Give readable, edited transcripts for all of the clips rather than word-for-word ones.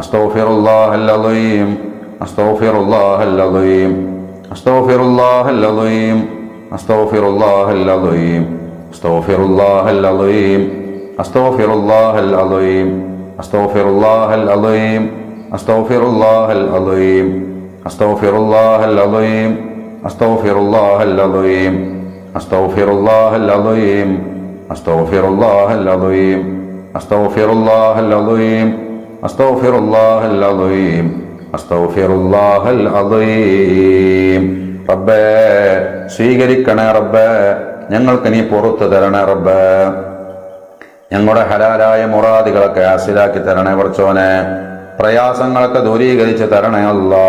അസ്തഗ്ഫിറുല്ലാഹൽ അലീം, അസ്തഗ്ഫിറുല്ലാഹൽ അലീം, അസ്തഗ്ഫിറുല്ലാഹൽ അലീം, അസ്തഗ്ഫിറുല്ലാഹൽ അലീം, അസ്തഗ്ഫിറുല്ലാഹൽ അലീം, അസ്തഗ്ഫിറുല്ലാഹൽ അലീം, അസ്തഗ്ഫിറുല്ലാഹൽ അലീം, അസ്തഗ്ഫിറുല്ലാഹൽ അലീം, അസ്തഗ്ഫിറുല്ലാഹൽ അലീം, അസ്തഗ്ഫിറുല്ലാഹൽ അലീം, അസ്തഗ്ഫിറുല്ലാഹൽ അലീം, അസ്തഗ്ഫിറുല്ലാഹൽ അലീം, അസ്തഗ്ഫിറുല്ലാഹൽ അലീം, അസ്തഗ്ഫിറുല്ലാഹൽ അലീം, അസ്തഗ്ഫിറുല്ലാഹൽ അലീം. റബ്ബേ സ്വീകരിക്കണേ റബ്ബേ, ഞങ്ങൾക്ക് നീ പുറത്തു തരണേ റബ്ബേ, ഞങ്ങളുടെ ഹലാലായ മുറാദുകളൊക്കെ ഹാസിലാക്കി തരണേ പടച്ചോനെ, പ്രയാസങ്ങളൊക്കെ ദൂരീകരിച്ച് തരണേ അല്ലാ,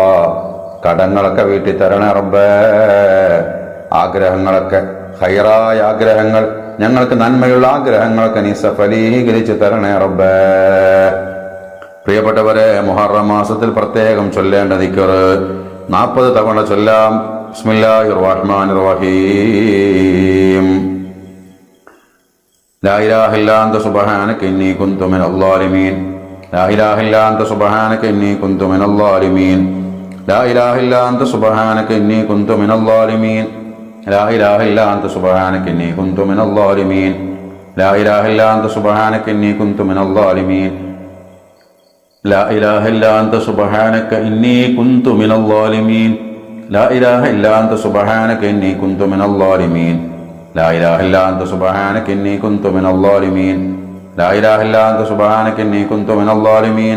കടങ്ങളൊക്കെ വീട്ടി തരണേ റബ്ബേ, ആഗ്രഹങ്ങളൊക്കെ ഖൈറായ ആഗ്രഹങ്ങൾ, ഞങ്ങൾക്ക് നന്മയുള്ള ആഗ്രഹങ്ങളൊക്കെ നീ സഫലീകരിച്ച് തരണേ റബ്ബേ. പ്രിയപ്പെട്ടവരെ, മുഹറം മാസത്തിൽ പ്രത്യേകം ചൊല്ലേണ്ട ദിക്ർ 40 തവണ ചൊല്ലാം. ബിസ്മില്ലാഹിർ റഹ്മാനിർ റഹീം. ലാ ഇലാഹ ഇല്ലാ അൻത സുബ്ഹാനക ഇന്നി കുന്തു മിനൽ ളാലിമീൻ, ലാ ഇലാഹ ഇല്ലാ അൻത സുബ്ഹാനക ഇന്നി കുന്തു മിനൽ ളാലിമീൻ, ലാ ഇലാഹ ഇല്ലാ അൻത സുബ്ഹാനക ഇന്നി കുന്തു മിനൽ ളാലിമീൻ, ലാ ഇലാഹ ഇല്ലാ അൻത സുബ്ഹാനക ഇന്നി കുന്തു മിനൽ ളാലിമീൻ, ലാ ഇലാഹ ഇല്ലാ അൻത സുബ്ഹാനക ഇന്നി കുന്തു മിനൽ ളാലിമീൻ, ലാ ഇലാഹ ഇല്ലാ അൻത സുബ്ഹാനക ഇന്നി കുന്തു മിനൽ ളാലിമീൻ, ലാ ഇലാഹ ഇല്ലാ അൻത സുബ്ഹാനക ഇന്നി കുന്തു മിനൽ ളാലിമീൻ, ലാ ഇലാഹ ഇല്ലാ അൻത സുബ്ഹാനക ഇന്നി കുന്തു മിനൽ ളാലിമീൻ, ലാ ഇലാഹ ഇല്ലാ അൻത സുബ്ഹാനക ഇന്നി കുന്തു മിനൽ ളാലിമീൻ,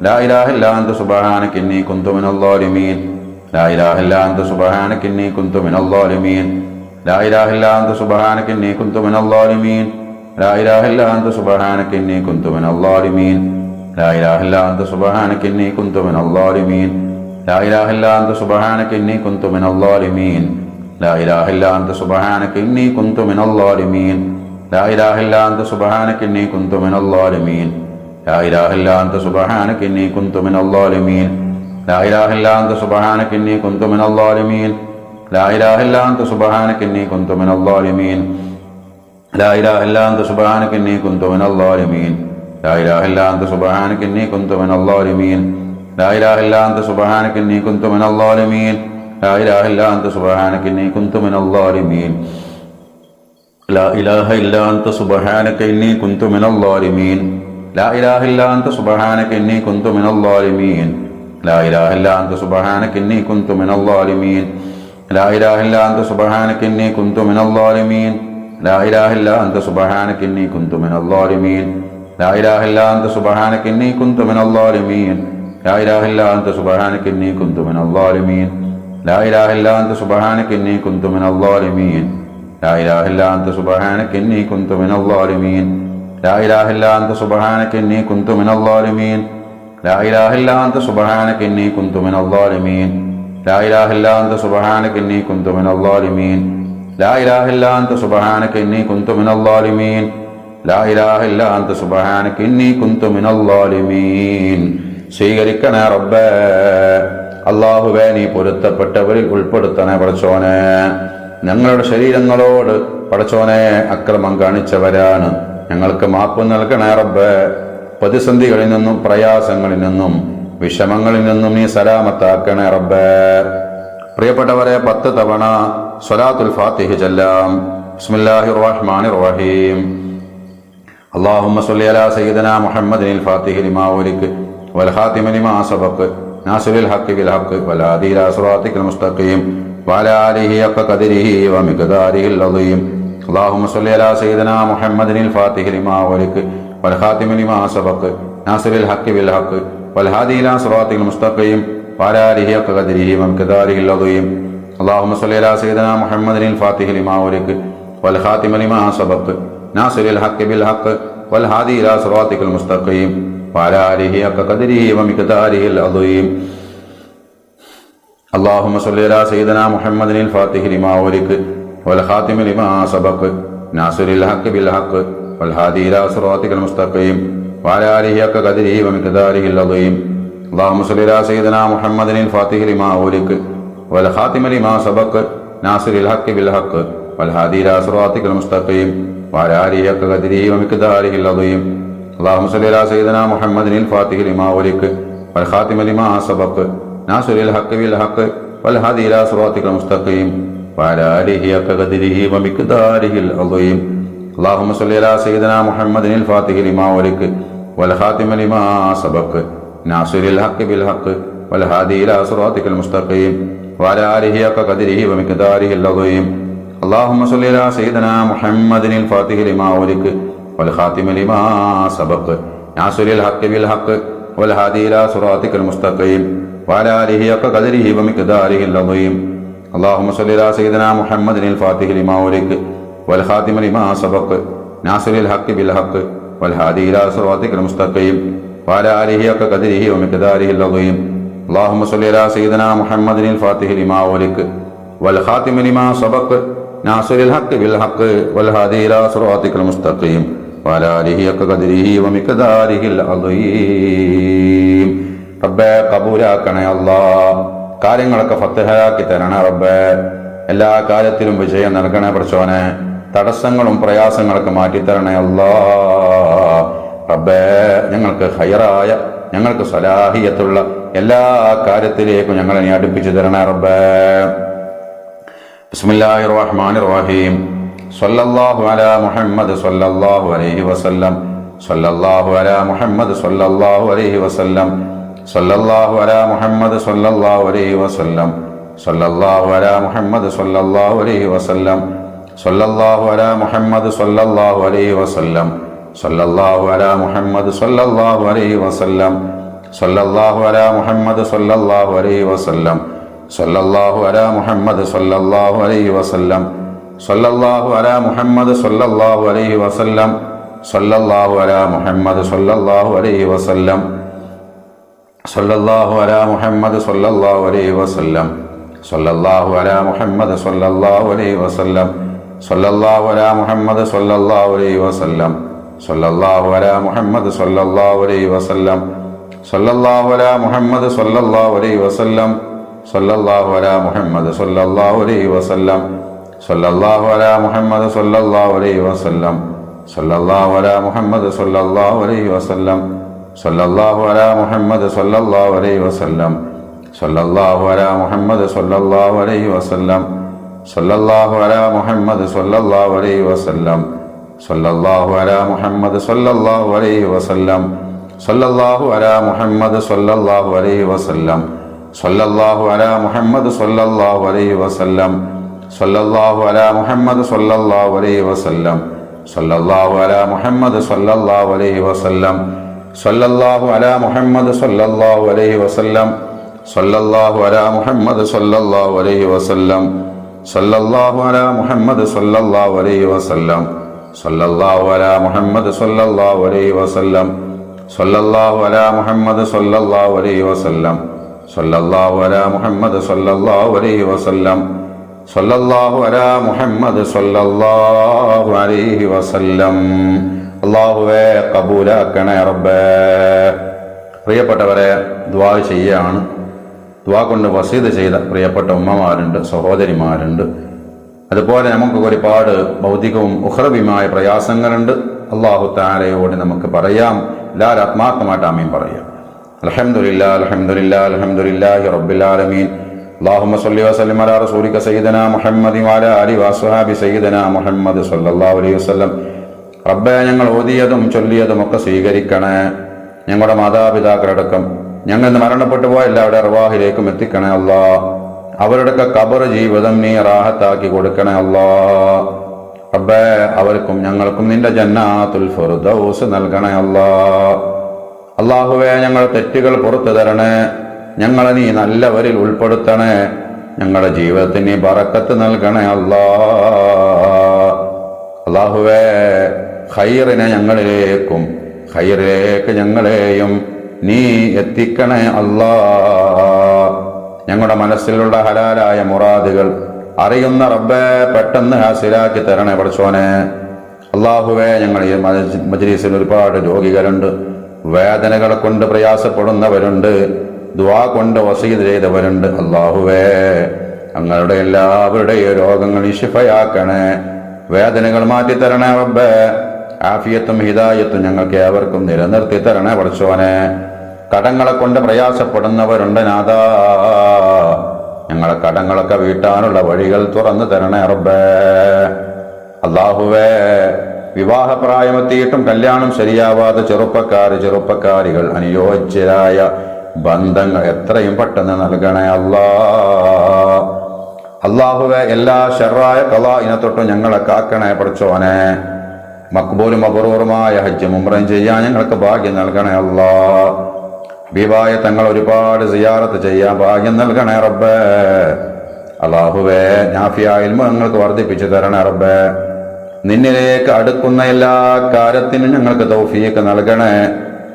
ലാ ഇലാഹ ഇല്ലാ അൻത സുബ്ഹാനക ഇന്നി കുന്തു മിനൽ ളാലിമീൻ, ലാ ഇലാഹ ഇല്ലാ അൻത സുബ്ഹാനക ഇന്നി കുന്തു മിനൽ ളാലിമീൻ, ലാ ഇലാഹ ഇല്ലാ അൻത സുബ്ഹാനക ഇന്നി കുന്തു മിനൽ ളാലിമീൻ, ലാ ഇലാഹ ഇല്ലാ അൻത സുബ്ഹാനക ഇന്നി കുന്തു മിനൽ ളാലിമീൻ, ലാ ഇലാഹ ഇല്ലാ അൻത സുബ്ഹാനക ഇന്നി കുന്തു മിനൽ ളാലിമീൻ, ലാ ഇലാഹ ഇല്ലാ അൻത സുബ്ഹാനക ഇന്നി കുന്തു മിനൽ ളാലിമീൻ, ലാ ഇലാഹ ഇല്ലാ അൻത സുബ്ഹാനക ഇന്നി കുന്തു മിനൽ ളാലിമീൻ, ലാ ഇലാഹ ഇല്ലാ അൻത സുബ്ഹാനക ഇന്നി കുന്തു മിനൽ ളാലിമീൻ, ലാ ഇലാഹ ഇല്ലാ അൻത സുബ്ഹാനക ഇന്നി കുന്തു മിനൽ ളാലിമീൻ, ലാ ഇലാഹ ഇല്ലാ അൻത സുബ്ഹാനക ഇന്നി കുന്തു മിനൽ ളാലിമീൻ, ലാ ഇലാഹ ഇല്ലാ അൻത സുബ്ഹാനക ഇന്നി കുന്തു മിനൽ ളാലിമീൻ, ലാ ഇലാഹ ഇല്ലാ അൻത സുബ്ഹാനക ഇന്നി കുന്തു മിനൽ ളാലിമീൻ, ലാ ഇലാഹ ഇല്ലാ അൻത സുബ്ഹാനക ഇന്നി കുന്തു മിനൽ ളാലിമീൻ, ലാ ഇലാഹ ഇല്ലാ അൻത സുബ്ഹാനക ഇന്നി കുന്തു മിനൽ ളാലിമീൻ, ലാ ഇലാഹ ഇല്ലാ അൻത സുബ്ഹാനക ഇന്നി കുന്തു മിനൽ ളാലിമീൻ, ലാ ഇലാഹ ഇല്ലാ അൻത സുബ്ഹാനക ഇന്നി കുന്തു മിനൽ ളാലിമീൻ, ലാ ഇലാഹ ഇല്ലാ അൻത സുബ്ഹാനക ഇന്നി കുന്തു മിനൽ ളാലിമീൻ, ലാ ഇലാഹ ഇല്ലാ അൻത സുബ്ഹാനക ഇന്നി കുന്തു മിനൽ ളാലിമീൻ, ലാ ഇലാഹ ഇല്ലാ അൻത സുബ്ഹാനക ഇന്നി കുന്തു മിനൽ ളാലിമീൻ, ലാ ഇലാഹ ഇല്ലാ അൻത സുബ്ഹാനക ഇന്നി കുന്തു മിനൽ ളാലിമീൻ, ലാ ഇലാഹ ഇല്ലാ അൻത സുബ്ഹാനക ഇന്നി കുന്തു മിനൽ ളാലിമീൻ, ലാ ഇലാഹ ഇല്ലാ അൻത സുബ്ഹാനക ഇന്നി കുന്തു മിനൽ ളാലിമീൻ, ലാ ഇലാഹ ഇല്ലാ അൻത സുബ്ഹാനക ഇന്നി കുന്തു മിനൽ ളാലിമീൻ, ലാ ഇലാഹ ഇല്ലാ അൻത സുബ്ഹാനക ഇന്നി കുന്തു മിനൽ ളാലിമീൻ, ലാ ഇലാഹ ഇല്ലാ അൻത സുബ്ഹാനക ഇന്നി കുന്തു മിനൽ ളാലിമീൻ, ലാ ഇലാഹ ഇല്ലാ അൻത സുബ്ഹാനക ഇന്നി കുന്തു മിനൽ ളാലിമീൻ, ലാ ഇലാഹ ഇല്ലാ അൻത സുബ്ഹാനക ഇന്നി കുന്തു മിനൽ ളാലിമീൻ, ലാ ഇലാഹ ഇല്ലാ അൻത സുബ്ഹാനക ഇന്നി കുന്തു മിനൽ ളാലിമീൻ, ലാ ഇലാഹ ഇല്ലാ അൻത സുബ്ഹാനക ഇന്നി കുന്തു മിനൽ ളാലിമീൻ. സ്വീകരിക്കണേ റബ്ബേ, അല്ലാഹുവേ നീ പൊരുത്തപ്പെട്ടവരിൽ ഉൾപ്പെടുത്തണേ പടച്ചോനെ. ഞങ്ങളുടെ ശരീരങ്ങളോട് പടച്ചോനെ അക്രമം കാണിച്ചവരാണ്, ഞങ്ങൾക്ക് മാപ്പ് നൽകണേ റബ്ബേ. പ്രതിസന്ധികളിൽ നിന്നും പ്രയാസങ്ങളിൽ നിന്നും വിഷമങ്ങളിൽ നിന്നും നീ സലാമത്താക്കണേ റബ്ബേ. പ്രിയപ്പെട്ടവരെ, 10 തവണ സ്വലാത്തുൽ ഫാത്തിഹ് ചൊല്ലാം. ബിസ്മില്ലാഹിർ റഹ്മാനിർ റഹീം. അല്ലാഹുമ്മ സ്വല്ലി അലാ സയ്യിദിനാ മുഹമ്മദിനിൽ ഫാത്തിഹി ലിമാ ഉലിക് വൽ ഖാതിമി ലിമാ സബഖ് നാസിറിൽ ഹഖ് ബിൽ ഹഖ് വൽ ഹാദി ഇലാ സിറാത്തിക്കൽ മുസ്തഖീം വഅലാ ആലിഹി ഹഖ ഖദ്രിഹി വമിഖ്ദാരിഹിൽ അളീം. അല്ലാഹുമ്മ സ്വല്ലി അലാ സയ്യിദിനാ മുഹമ്മദിനിൽ ഫാത്തിഹി ലിമാ ഉലിക് വൽ ഖാതിമി ലിമാ സബഖ് നാസിറിൽ ഹഖ് ബിൽ ഹഖ് വൽ ഹാദി ഇലാ സിറാത്തിക്കൽ മുസ്തഖീം വഅലാ ആലിഹി ഹഖ ഖദ്രിഹി വമിഖ്ദാരിഹിൽ അളീം. അല്ലാഹുമ്മ സ്വല്ലി അലാ സയ്യിദിനാ മുഹമ്മദിനിൽ ഫാത്തിഹി ലിമാ ഉലിക് വൽ ഖാതിമി ലിമാ സബഖ് നാസിറിൽ ഹഖ് ബിൽ ഹഖ് വൽ ഹാദി ഇലാ സിറാത്തിക്കൽ മുസ്തഖീം വഅലാ ആലിഹി ഹഖ ഖദ്രിഹി വമിഖ്ദാരിഹിൽ അളീം. اللهم صل على سيدنا محمد الفاتح لما أغلق والخاتم لما سبق ناصر الحق بالحق والهادي إلى صراطك المستقيم وعلى آله حق قدره ومقداره العظيم. اللهم صل على سيدنا محمد الفاتح لما أغلق والخاتم لما سبق ناصر الحق بالحق والهادي إلى صراطك المستقيم وعلى آله حق قدره ومقداره العظيم. اللهم صل على سيدنا محمد الفاتح لما أغلق والخاتم لما سبق ناصر الحق بالحق والهادي إلى صراطك المستقيم وعلى آله حق قدره ومقداره العظيم اللهم صل على سيدنا محمد الفاتح لما أغلق والخاتم لما سبق ناصر الحق بالحق والهادي إلى صراطك المستقيم وعلى آله حق قدره ومقداره العظيم اللهم صل على سيدنا محمد الفاتح لما أغلق والخاتم لما سبق ناصر الحق بالحق والهادي إلى صراطك المستقيم وعلى آله حق قدره ومقداره العظيم اللهم صل على سيدنا محمد الفاتح لما أغلق والخاتم لما سبق ناصر الحق بالحق والهادي إلى صراطك المستقيم وعلى آله حق قدره ومقداره العظيم اللهم صل على سيدنا محمد الفاتح لما أغلق والخاتم لما سبق ناصر الحق بالحق والهادي إلى صراطك المستقيم وعلى آله حق قدره ومقداره العظيم റബ്ബേ കബൂലാക്കണേ അല്ലാ, കാര്യങ്ങളൊക്കെ ഫത്തഹാക്കി തരണേ റബ്ബേ, എല്ലാ കാര്യത്തിലും വിജയം നൽകണേ പടച്ചോനെ, തടസ്സങ്ങളും പ്രയാസങ്ങളൊക്കെ മാറ്റിത്തരണേ അല്ലാ റബ്ബേ. ഞങ്ങൾക്ക് ഹൈറായ, ഞങ്ങൾക്ക് സലാഹിയത്തുള്ള എല്ലാ കാര്യത്തിലേക്കും ഞങ്ങളെ നീ അടുപ്പിച്ചു തരണേ റബ്ബേ. ബിസ്മില്ലാഹിർ റഹ്മാനിർ റഹീം. സ്വല്ലല്ലാഹു അലാ മുഹമ്മദ് സ്വല്ലല്ലാഹു അലൈഹി വസല്ലം. സ്വല്ലല്ലാഹു അലാ മുഹമ്മദ് സ്വല്ലല്ലാഹു അലൈഹി വസല്ലം. സ്വല്ലല്ലാഹു അലാ മുഹമ്മദ് സ്വല്ലല്ലാഹു അലൈഹി വസല്ലം. സ്വല്ലല്ലാഹു അലാ മുഹമ്മദ് സ്വല്ലല്ലാഹു അലൈഹി വസല്ലം. സ്വല്ലല്ലാഹു അലാ മുഹമ്മദ് സ്വല്ലല്ലാഹു അലൈഹി വസല്ലം. സ്വല്ലല്ലാഹു അലാ മുഹമ്മദ് സ്വല്ലല്ലാഹു അലൈഹി വസല്ലം. സ്വല്ലല്ലാഹു അലാ മുഹമ്മദ് സ്വല്ലല്ലാഹു അലൈഹി വസല്ലം. സ്വല്ലല്ലാഹു അലാ മുഹമ്മദ് സ്വല്ലല്ലാഹു അലൈഹി വസല്ലം. സ്വല്ലല്ലാഹു അലാ മുഹമ്മദ് സ്വല്ലല്ലാഹു അലൈഹി വസല്ലം. സ്വല്ലല്ലാഹു അലാ മുഹമ്മദ് സ്വല്ലല്ലാഹു അലൈഹി വസല്ലം. സ്വല്ലല്ലാഹു അലാ മുഹമ്മദ് സ്വല്ലല്ലാഹു അലൈഹി വസല്ലം. സ്വല്ലല്ലാഹു അലാ മുഹമ്മദ് സ്വല്ലല്ലാഹു അലൈഹി വസല്ലം. സ്വല്ലല്ലാഹു അലാ മുഹമ്മദ് സ്വല്ലല്ലാഹു അലൈഹി വസല്ലം. സ്വല്ലല്ലാഹു അലാ മുഹമ്മദ് സ്വല്ലല്ലാഹു അലൈഹി വസല്ലം. സ്വല്ലല്ലാഹു അലാ മുഹമ്മദ് സ്വല്ലല്ലാഹു അലൈഹി വസല്ലം. സ്വല്ലല്ലാഹു അലാ മുഹമ്മദ് സ്വല്ലല്ലാഹു അലൈഹി വസല്ലം. സ്വല്ലല്ലാഹു അലാ മുഹമ്മദ് സ്വല്ലല്ലാഹു അലൈഹി വസല്ലം. സ്വല്ലല്ലാഹു അലാ മുഹമ്മദ് സ്വല്ലല്ലാഹു അലൈഹി വസല്ലം. സ്വല്ലല്ലാഹു അലാ മുഹമ്മദ് സ്വല്ലല്ലാഹു അലൈഹി വസല്ലം. സ്വല്ലല്ലാഹു അലാ മുഹമ്മദ് സ്വല്ലല്ലാഹു അലൈഹി വസല്ലം. സ്വല്ലല്ലാഹു അലാ മുഹമ്മദ് സ്വല്ലല്ലാഹു അലൈഹി വസല്ലം. സ്വല്ലല്ലാഹു അലാ മുഹമ്മദ് സ്വല്ലല്ലാഹു അലൈഹി വസല്ലം. സ്വല്ലല്ലാഹു അലാ മുഹമ്മദ് സ്വല്ലല്ലാഹു അലൈഹി വസല്ലം. സ്വല്ലല്ലാഹു അലാ മുഹമ്മദ് സ്വല്ലല്ലാഹു അലൈഹി വസല്ലം. സ്വല്ലല്ലാഹു അലാ മുഹമ്മദ് സ്വല്ലല്ലാഹു അലൈഹി വസല്ലം. സ്വല്ലല്ലാഹു അലാ മുഹമ്മദ് സ്വല്ലല്ലാഹു അലൈഹി വസല്ലം. സ്വല്ലല്ലാഹു അലാ മുഹമ്മദ് സ്വല്ലല്ലാഹു അലൈഹി വസല്ലം. സ്വല്ലല്ലാഹു അലാ മുഹമ്മദ് സ്വല്ലല്ലാഹു അലൈഹി വസല്ലം. സ്വല്ലല്ലാഹു അലാ മുഹമ്മദ് സ്വല്ലല്ലാഹു അലൈഹി വസല്ലം. സ്വല്ലല്ലാഹു അലാ മുഹമ്മദ് സ്വല്ലല്ലാഹു അലൈഹി വസല്ലം. സ്വല്ലല്ലാഹു അലാ മുഹമ്മദ് സ്വല്ലല്ലാഹു അലൈഹി വസല്ലം. സ്വല്ലല്ലാഹു അലാ മുഹമ്മദ് സ്വല്ലല്ലാഹു അലൈഹി വസല്ലം. സ്വല്ലല്ലാഹു അലാ മുഹമ്മദ് സ്വല്ലല്ലാഹു അലൈഹി വസല്ലം. അല്ലാഹുവേ കബൂലാക്കണേ റബ്ബേ. പ്രിയപ്പെട്ടവരെ, ദുആ ചെയ്യാണ്. ദുആ കൊണ്ട് വസീത് ചെയ്ത പ്രിയപ്പെട്ട ഉമ്മമാരുണ്ട്, സഹോദരിമാരുണ്ട്. അതുപോലെ നമുക്ക് ഒരുപാട് ഭൗതികവും ഉഖ്റവിയുമായ പ്രയാസങ്ങളുണ്ട്. അല്ലാഹു തആലയോട് നമുക്ക് പറയാം, എല്ലാവരും ആത്മാർത്ഥമായിട്ട് ആമീൻ പറയാം. അൽഹംദുലില്ലാഹ് അൽഹംദുലില്ലാഹ് അൽഹംദുലില്ലാഹി റബ്ബിൽ ആലമീൻ. അല്ലാഹുമ്മ സ്വല്ലി വസല്ലിം അലാ റസൂലിക സയ്യിദനാ മുഹമ്മദി വഅലാ ആലിഹി വസ്വഹാബി സയ്യിദനാ മുഹമ്മദ് സ്വല്ലല്ലാഹു അലൈഹി വസല്ലം. റബ്ബേ, ഞങ്ങൾ ഓതിയതും ചൊല്ലിയതും ഒക്കെ സ്വീകരിക്കണേ. ഞങ്ങളുടെ മാതാപിതാക്കളടക്കം ഞങ്ങൾ ഇന്ന് മരണപ്പെട്ടു പോയ എല്ലാവരുടെ അർവാഹിലേക്കും എത്തിക്കണേ അല്ലാ. അവരുടെയൊക്കെ ഖബർ ജീവിതം നീ റാഹത്താക്കി കൊടുക്കണേ അല്ലാ. റബ്ബേ, അവർക്കും ഞങ്ങൾക്കും നിന്റെ ജന്നാത്തുൽ ഫിർദൗസ് നൽകണേ അല്ലാ. അല്ലാഹുവേ, ഞങ്ങളുടെ തെറ്റുകൾ പുറത്തു തരണേ. ഞങ്ങളെ നീ നല്ലവരിൽ ഉൾപ്പെടുത്തണേ. ഞങ്ങളുടെ ജീവിതത്തിന് നീ ബറക്കത്ത് നൽകണേ അല്ലാ. അല്ലാഹുവേ, ഖൈറിനെ ഞങ്ങളിലേക്കും ഖൈറിലേക്ക് ഞങ്ങളെയും നീ എത്തിക്കണേ അല്ലാ. ഞങ്ങളുടെ മനസ്സിലുള്ള ഹലാലായ മുറാദുകൾ അറിയുന്ന റബ്ബേ പെട്ടെന്ന് ഹാസിലാക്കി തരണേ പടച്ചോനെ. അല്ലാഹുവേ, ഞങ്ങൾ ഈ മജ്‌ലിസിൽ ഒരുപാട് രോഗികളുണ്ട്, വേദനകൾ കൊണ്ട് പ്രയാസപ്പെടുന്നവരുണ്ട്, ദുആ കൊണ്ട് വസീത് ചെയ്തവരുണ്ട്. അല്ലാഹുവേ, ഞങ്ങളുടെ എല്ലാവരുടെയും രോഗങ്ങൾ ശിഫയാക്കണേ, വേദനകൾ മാറ്റിത്തരണേ റബ്ബേ. ആഫിയത്തും ഹിദായത്തും ഞങ്ങൾക്ക് ഏവർക്കും നിലനിർത്തി തരണേ പടച്ചോനെ. കടങ്ങളെ കൊണ്ട് പ്രയാസപ്പെടുന്നവരുണ്ട് നാഥാ, ഞങ്ങളെ കടങ്ങളൊക്കെ വീട്ടാനുള്ള വഴികൾ തുറന്നു തരണേ റബ്ബേ. അല്ലാഹുവേ, വിവാഹപ്രായമെത്തിയിട്ടും കല്യാണം ശരിയാവാതെ ചെറുപ്പക്കാരികൾ അനുയോജ്യരായ ബന്ധങ്ങൾ എത്രയും പെട്ടെന്ന് നൽകണേ അല്ലാഹുവേ. എല്ലാ ശർറായ ഖളാഇനെ തൊട്ടും ഞങ്ങളെ കാക്കണേ പടച്ചോനെ. മഖ്ബൂലും മബ്റൂറുമായ ഹജ്ജും ഉംറയും ചെയ്യാൻ ഞങ്ങൾക്ക് ഭാഗ്യം നൽകണേ ഹബീബായ തങ്ങൾ ഒരുപാട് സിയാറത്ത് ചെയ്യാൻ ഭാഗ്യം നൽകണേ റബ്ബേ. അല്ലാഹുവേ, നാഫിയായ ഇൽമ ഞങ്ങൾക്ക് വർദ്ധിപ്പിച്ചു തരണേ റബ്ബേ. നിന്നിലേക്ക് അടുക്കുന്ന എല്ലാ കാര്യത്തിനും ഞങ്ങൾക്ക് തൗഫീഖ് നൽകണേ.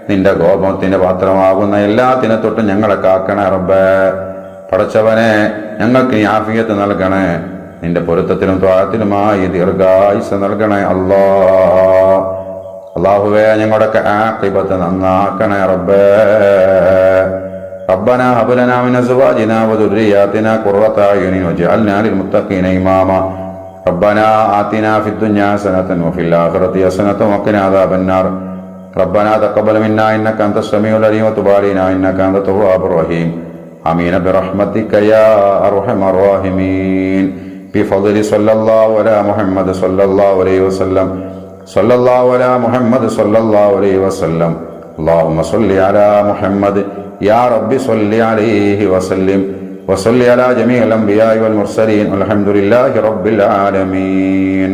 നിന്റെ കോപത്തിന്റെ പാത്രമാകുന്ന എല്ലാത്തിനെ തൊട്ടും ഞങ്ങളെ കാക്കണേ റബ്ബേ. പടച്ചവനെ, ഞങ്ങൾക്ക് നീ ആഫിയത്ത് നൽകണേ. നിന്റെ പൊരുത്തത്തിലും ത്വാഅത്തിലുമായി ദീർഘായുസ്സ് നൽകണേ അല്ലാഹുവേ, ഞങ്ങളുടെയൊക്കെ ആഖിബത്ത് നന്നാക്കണേ റബ്ബേ. റബ്ബനാ ഹബ് ലനാ മിൻ അസ്വാജിനാ വദുർരിയാതിനാ ഖുർറത അയുനിൻ വജ്അൽനാ ലിൽമുത്തഖീന ഇമാമാ. റബ്ബനാ ആതിനാ ഫിദ്ദുനിയാ ഹസനതൻ വഫിൽ ആഖിറതി ഹസനതൻ വഖിനാ അദാബന്നാർ. റബ്ബനാ തഖബ്ബൽ മിന്നാ ഇന്നക അൻതസ് സമീഉൽ അലീം വതുബ് അലൈനാ ഇന്നക അൻതത് തവ്വാബുർ റഹീം. ആമീൻ ബിറഹ്മതിക യാ അർഹമർ റഹീമീൻ. بفضل صلى الله على محمد صلى الله عليه وسلم. صلى الله على محمد صلى الله عليه وسلم. اللهم صل على محمد يا رب صل عليه وسلم وصل على جميع الأنبياء والمرسلين والحمد لله رب العالمين.